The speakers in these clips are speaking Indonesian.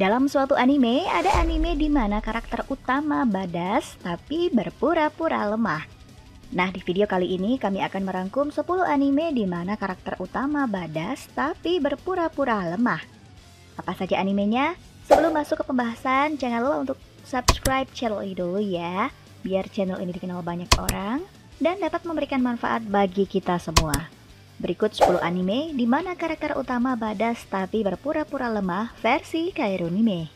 Dalam suatu anime, ada anime di mana karakter utama badas tapi berpura-pura lemah. Nah, di video kali ini kami akan merangkum 10 anime di mana karakter utama badas tapi berpura-pura lemah. Apa saja animenya? Sebelum masuk ke pembahasan, jangan lupa untuk subscribe channel ini dulu ya, biar channel ini dikenal banyak orang dan dapat memberikan manfaat bagi kita semua. Berikut 10 anime di mana karakter utama badas tapi berpura-pura lemah versi Kairunime.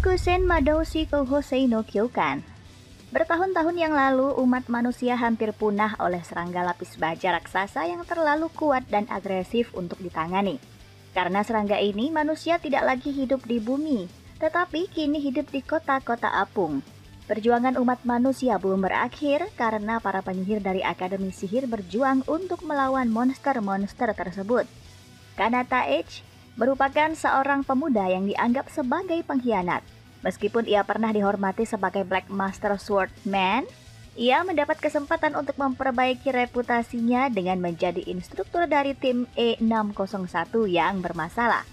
Kusen Madoushi Kouhosei no Kyokan. Bertahun-tahun yang lalu, umat manusia hampir punah oleh serangga lapis baja raksasa yang terlalu kuat dan agresif untuk ditangani. Karena serangga ini, manusia tidak lagi hidup di bumi, tetapi kini hidup di kota-kota apung. Perjuangan umat manusia belum berakhir karena para penyihir dari Akademi Sihir berjuang untuk melawan monster-monster tersebut. Kanata H merupakan seorang pemuda yang dianggap sebagai pengkhianat. Meskipun ia pernah dihormati sebagai Black Master Swordman, ia mendapat kesempatan untuk memperbaiki reputasinya dengan menjadi instruktur dari tim E601 yang bermasalah.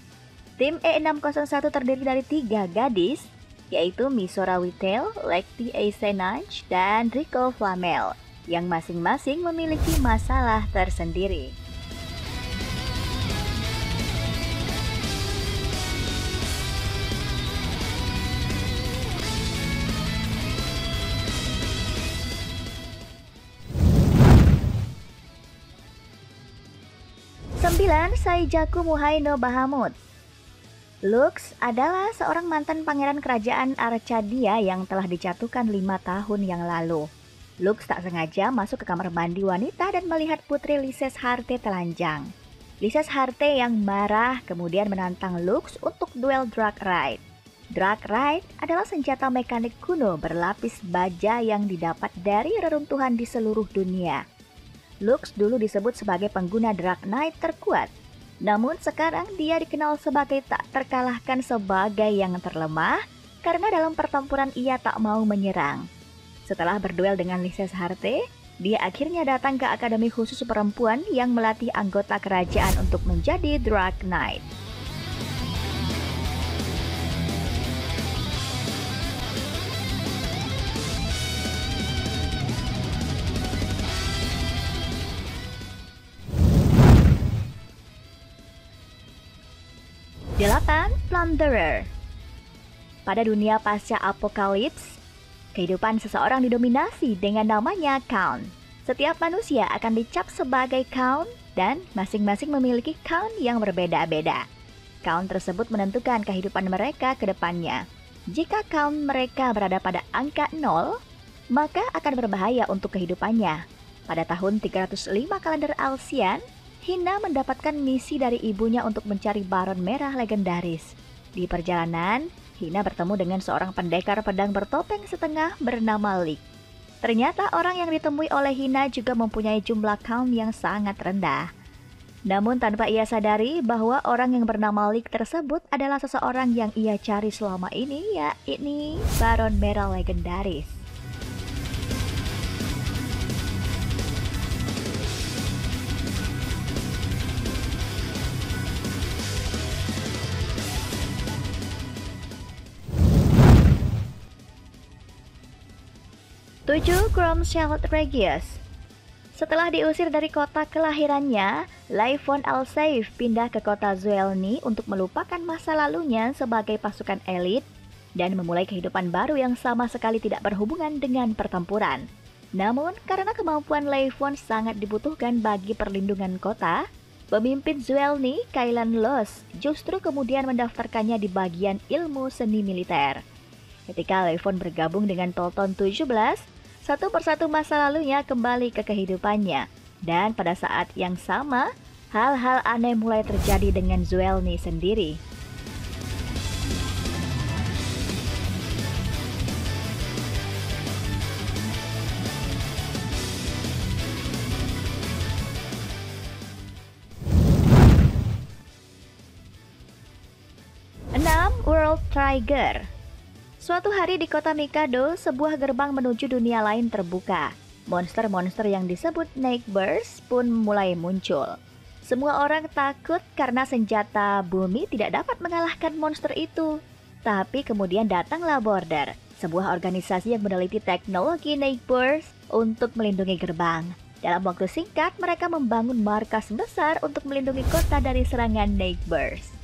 Tim E601 terdiri dari 3 gadis, yaitu Misora Whittle, Lekti Eisenach, dan Rico Flamel, yang masing-masing memiliki masalah tersendiri. Saijaku Muhai no Bahamut. Lux adalah seorang mantan pangeran kerajaan Arcadia yang telah dijatuhkan 5 tahun yang lalu. Lux tak sengaja masuk ke kamar mandi wanita dan melihat putri Lises Harte telanjang. Lises Harte yang marah kemudian menantang Lux untuk duel Drag Ride. Drag Ride adalah senjata mekanik kuno berlapis baja yang didapat dari reruntuhan di seluruh dunia. Lux dulu disebut sebagai pengguna Drag Knight terkuat. Namun sekarang dia dikenal sebagai tak terkalahkan sebagai yang terlemah karena dalam pertempuran ia tak mau menyerang. Setelah berduel dengan Lises Harte, dia akhirnya datang ke Akademi Khusus Perempuan yang melatih anggota kerajaan untuk menjadi Drag Knight. Plunderer. Pada dunia pasca apokalips, kehidupan seseorang didominasi dengan namanya Count. Setiap manusia akan dicap sebagai Count dan masing-masing memiliki Count yang berbeda-beda. Count tersebut menentukan kehidupan mereka ke depannya. Jika Count mereka berada pada angka 0, maka akan berbahaya untuk kehidupannya. Pada tahun 305 kalender Alsian, Hina mendapatkan misi dari ibunya untuk mencari Baron Merah legendaris. Di perjalanan, Hina bertemu dengan seorang pendekar pedang bertopeng setengah bernama Lik. Ternyata orang yang ditemui oleh Hina juga mempunyai jumlah count yang sangat rendah. Namun tanpa ia sadari bahwa orang yang bernama Lik tersebut adalah seseorang yang ia cari selama ini, yakni Baron Merah legendaris. Chromeshield Regius. Setelah diusir dari kota kelahirannya, Leifon Alsaif pindah ke kota Zuelni untuk melupakan masa lalunya sebagai pasukan elit dan memulai kehidupan baru yang sama sekali tidak berhubungan dengan pertempuran. Namun, karena kemampuan Leifon sangat dibutuhkan bagi perlindungan kota, pemimpin Zuelni, Kailan Los, justru kemudian mendaftarkannya di bagian ilmu seni militer. Ketika Leifon bergabung dengan Tolton 17, satu persatu masa lalunya kembali ke kehidupannya. Dan pada saat yang sama, hal-hal aneh mulai terjadi dengan Zuelni sendiri. Striger. Suatu hari di kota Mikado, sebuah gerbang menuju dunia lain terbuka. Monster-monster yang disebut Nightburst pun mulai muncul. Semua orang takut karena senjata bumi tidak dapat mengalahkan monster itu. Tapi kemudian datanglah Border, sebuah organisasi yang meneliti teknologi Nightburst untuk melindungi gerbang. Dalam waktu singkat, mereka membangun markas besar untuk melindungi kota dari serangan Nightburst.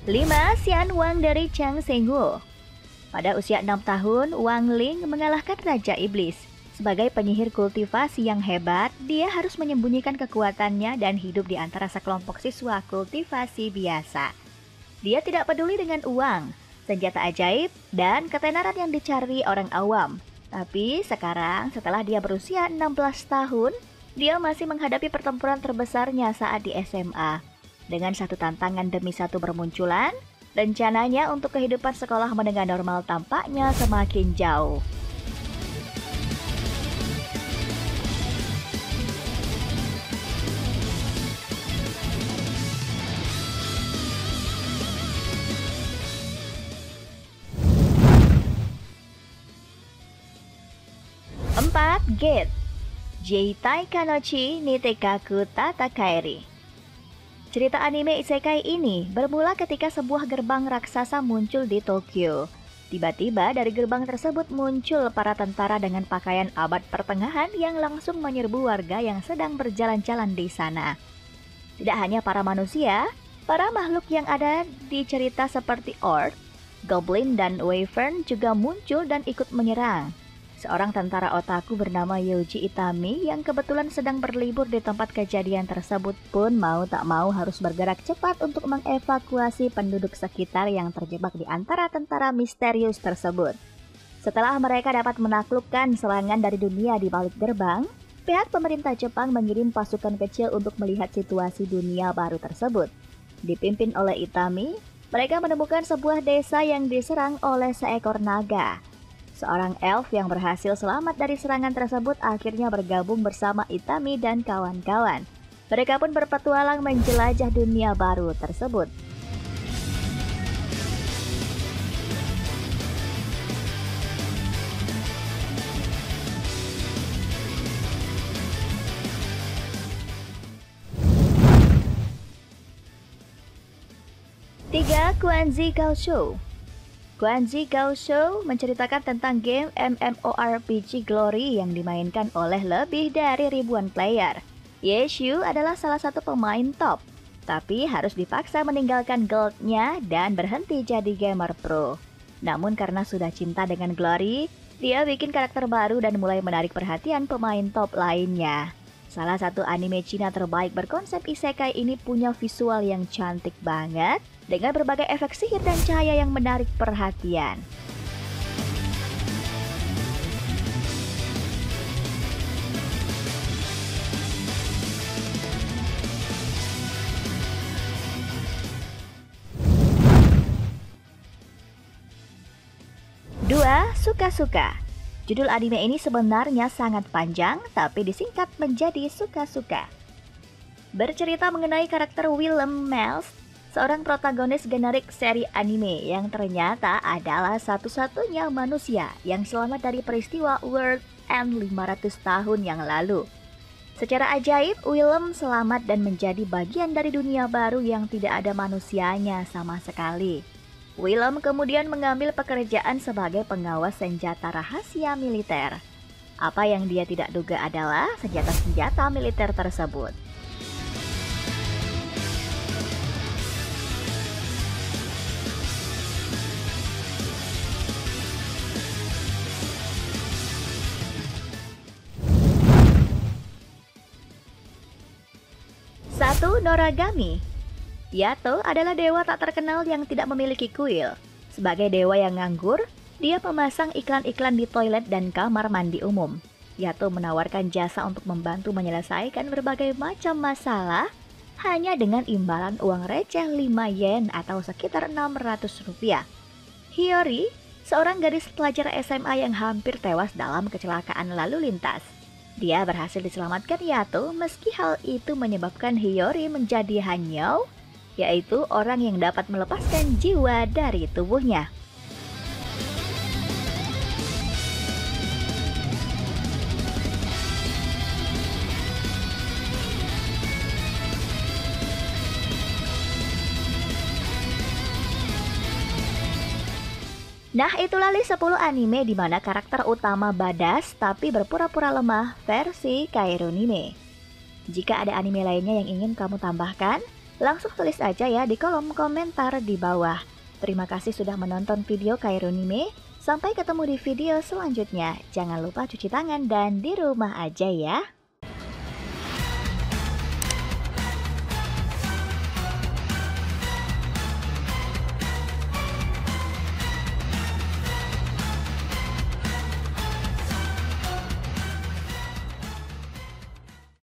Lima, Xian Wang dari Chang Shenghu. Pada usia 6 tahun, Wang Ling mengalahkan Raja Iblis. Sebagai penyihir kultivasi yang hebat, dia harus menyembunyikan kekuatannya dan hidup di antara sekelompok siswa kultivasi biasa. Dia tidak peduli dengan uang, senjata ajaib, dan ketenaran yang dicari orang awam. Tapi sekarang, setelah dia berusia 16 tahun, dia masih menghadapi pertempuran terbesarnya saat di SMA. Dengan satu tantangan demi satu bermunculan, rencananya untuk kehidupan sekolah menengah normal tampaknya semakin jauh. Empat, Gate. Jeitai Kanochi Nitekaku Tatakaeri. Cerita anime isekai ini bermula ketika sebuah gerbang raksasa muncul di Tokyo. Tiba-tiba dari gerbang tersebut muncul para tentara dengan pakaian abad pertengahan yang langsung menyerbu warga yang sedang berjalan-jalan di sana. Tidak hanya para manusia, para makhluk yang ada di cerita seperti orc, goblin, dan wyvern juga muncul dan ikut menyerang. Seorang tentara otaku bernama Yoji Itami yang kebetulan sedang berlibur di tempat kejadian tersebut pun mau tak mau harus bergerak cepat untuk mengevakuasi penduduk sekitar yang terjebak di antara tentara misterius tersebut. Setelah mereka dapat menaklukkan serangan dari dunia di balik gerbang, pihak pemerintah Jepang mengirim pasukan kecil untuk melihat situasi dunia baru tersebut. Dipimpin oleh Itami, mereka menemukan sebuah desa yang diserang oleh seekor naga. Seorang elf yang berhasil selamat dari serangan tersebut akhirnya bergabung bersama Itami dan kawan-kawan. Mereka pun berpetualang menjelajah dunia baru tersebut. Tiga, Quanzi Gaosho. Quanzi Gaosho menceritakan tentang game MMORPG Glory yang dimainkan oleh lebih dari ribuan player. Yeshu adalah salah satu pemain top, tapi harus dipaksa meninggalkan guild-nya dan berhenti jadi gamer pro. Namun karena sudah cinta dengan Glory, dia bikin karakter baru dan mulai menarik perhatian pemain top lainnya. Salah satu anime Cina terbaik berkonsep isekai ini punya visual yang cantik banget, dengan berbagai efek sihir dan cahaya yang menarik perhatian. Dua, Suka-Suka. Judul anime ini sebenarnya sangat panjang, tapi disingkat menjadi Suka-Suka. Bercerita mengenai karakter Willem Miles, seorang protagonis generik seri anime yang ternyata adalah satu-satunya manusia yang selamat dari peristiwa World End 500 tahun yang lalu. Secara ajaib, Willem selamat dan menjadi bagian dari dunia baru yang tidak ada manusianya sama sekali. Willem kemudian mengambil pekerjaan sebagai pengawas senjata rahasia militer. Apa yang dia tidak duga adalah senjata-senjata militer tersebut. Satu, Noragami. Yato adalah dewa tak terkenal yang tidak memiliki kuil. Sebagai dewa yang nganggur, dia memasang iklan-iklan di toilet dan kamar mandi umum. Yato menawarkan jasa untuk membantu menyelesaikan berbagai macam masalah hanya dengan imbalan uang receh 5 yen atau sekitar 600 rupiah. Hiyori, seorang gadis pelajar SMA yang hampir tewas dalam kecelakaan lalu lintas. Dia berhasil diselamatkan Yato meski hal itu menyebabkan Hiyori menjadi hanyou, yaitu orang yang dapat melepaskan jiwa dari tubuhnya. Nah, itulah list 10 anime di mana karakter utama badass tapi berpura-pura lemah versi Kairunime. Jika ada anime lainnya yang ingin kamu tambahkan, langsung tulis aja ya di kolom komentar di bawah. Terima kasih sudah menonton video Kairunime. Sampai ketemu di video selanjutnya. Jangan lupa cuci tangan dan di rumah aja ya.